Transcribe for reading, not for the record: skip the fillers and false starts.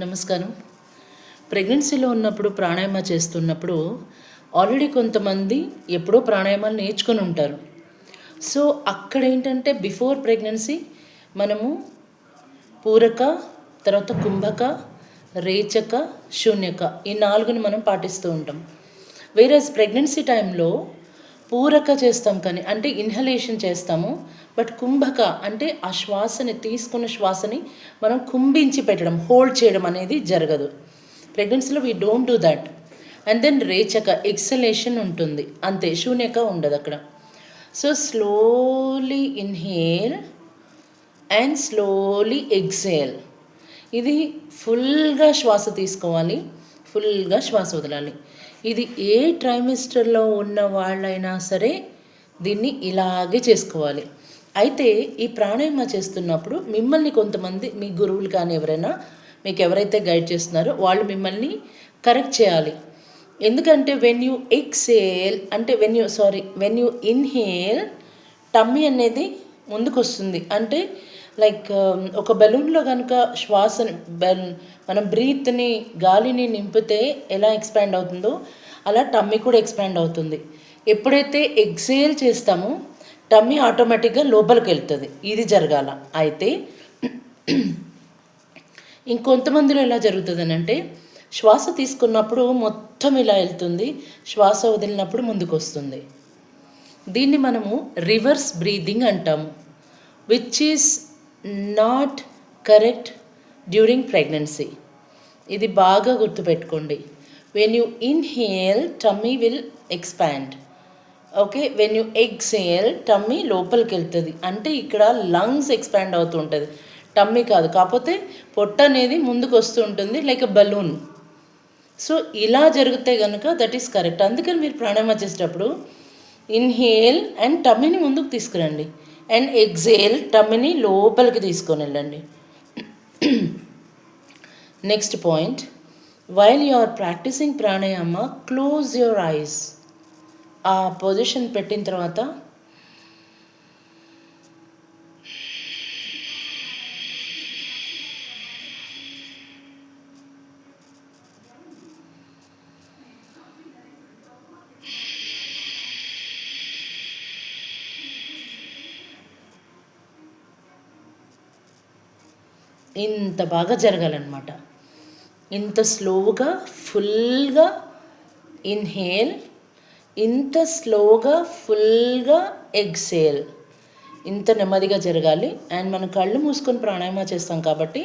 నమస్కారం. ప్రెగ్నెన్సీలో ఉన్నప్పుడు ప్రాణాయామ చేస్తున్నప్పుడు ఆల్రెడీ కొంతమంది ఎప్పుడో ప్రాణాయామాలు నేర్చుకొని ఉంటారు. సో అక్కడ ఏంటంటే బిఫోర్ ప్రెగ్నెన్సీ మనము పూరక, తర్వాత కుంభక, రేచక, శూన్యక ఈ 4ని మనం పాటిస్తూ ఉంటాం. వేరేస్ ప్రెగ్నెన్సీ టైంలో పూరక చేస్తాం కానీ అంటే ఇన్హలేషన్ చేస్తాము. బట్ కుంభక అంటే ఆ శ్వాసని తీసుకున్న శ్వాసని మనం కుంభించి పెట్టడం, హోల్డ్ చేయడం అనేది జరగదు. ప్రెగ్నెన్సీలో we don't do that. And then రేచక ఎక్సలేషన్ ఉంటుంది, అంతే. శూన్యక ఉండదు అక్కడ. So slowly inhale and slowly exhale. ఇది ఫుల్గా శ్వాస తీసుకోవాలి, ఫుల్గా శ్వాస వదలాలి. ఇది ఏ ట్రైమిస్టర్లో ఉన్న వాళ్ళైనా సరే దీన్ని ఇలాగే చేసుకోవాలి. అయితే ఈ ప్రాణాయామ చేస్తున్నప్పుడు మిమ్మల్ని కొంతమంది మీ గురువులు కానీ ఎవరైనా మీకు ఎవరైతే గైడ్ చేస్తున్నారో వాళ్ళు మిమ్మల్ని కరెక్ట్ చేయాలి. ఎందుకంటే వెన్ యూ ఎక్సేల్ అంటే వెన్ యూ ఇన్హేల్ టమ్మీ అనేది ముందుకు వస్తుంది. అంటే లైక్ ఒక బెలూన్లో కనుక శ్వాసని మనం బ్రీత్ని గాలిని నింపితే ఎలా ఎక్స్పాండ్ అవుతుందో అలా టమ్మీ కూడా ఎక్స్పాండ్ అవుతుంది. ఎప్పుడైతే ఎక్సేల్ చేస్తామో టమ్మీ ఆటోమేటిక్గా లోపలికి వెళ్తుంది. ఇది జరగాల. అయితే ఇంకొంతమందిలో ఎలా జరుగుతుంది అని అంటే శ్వాస తీసుకున్నప్పుడు మొత్తం ఇలా వెళ్తుంది, శ్వాస వదిలినప్పుడు ముందుకు వస్తుంది. దీన్ని మనము రివర్స్ బ్రీదింగ్ అంటాము, which is not correct during pregnancy. ఇది బాగా గుర్తుపెట్టుకోండి. When you inhale tummy will expand. Okay, when you exhale tummy లోపలికి వెళ్తుంది. అంటే ఇక్కడ లంగ్స్ ఎక్స్పాండ్ అవుతూ ఉంటుంది, టమ్మీ కాదు. కాకపోతే పొట్ట అనేది ముందుకు వస్తూ ఉంటుంది లైక్ ఎ బలూన్. సో ఇలా జరిగితే కనుక దట్ ఈస్ కరెక్ట్. అందుకని మీరు ప్రాణాయామ చేసేటప్పుడు ఇన్హేల్ అండ్ టమ్మీని ముందుకు తీసుకురండి, అండ్ ఎక్సేల్ టమ్మీని లోపలికి తీసుకొని వెళ్ళండి. Next point, while you are practising pranayama close your eyes. ఆ పొజిషన్ పెట్టిన తర్వాత ఇంత బాగా జరగాలన్నమాట. ఇంత స్లోగా ఫుల్గా ఇన్హేల్, ఇంత స్లోగా ఫుల్గా ఎక్సేల్, ఇంత నెమ్మదిగా జరగాలి. అండ్ మనం కళ్ళు మూసుకొని ప్రాణాయామ చేస్తాం కాబట్టి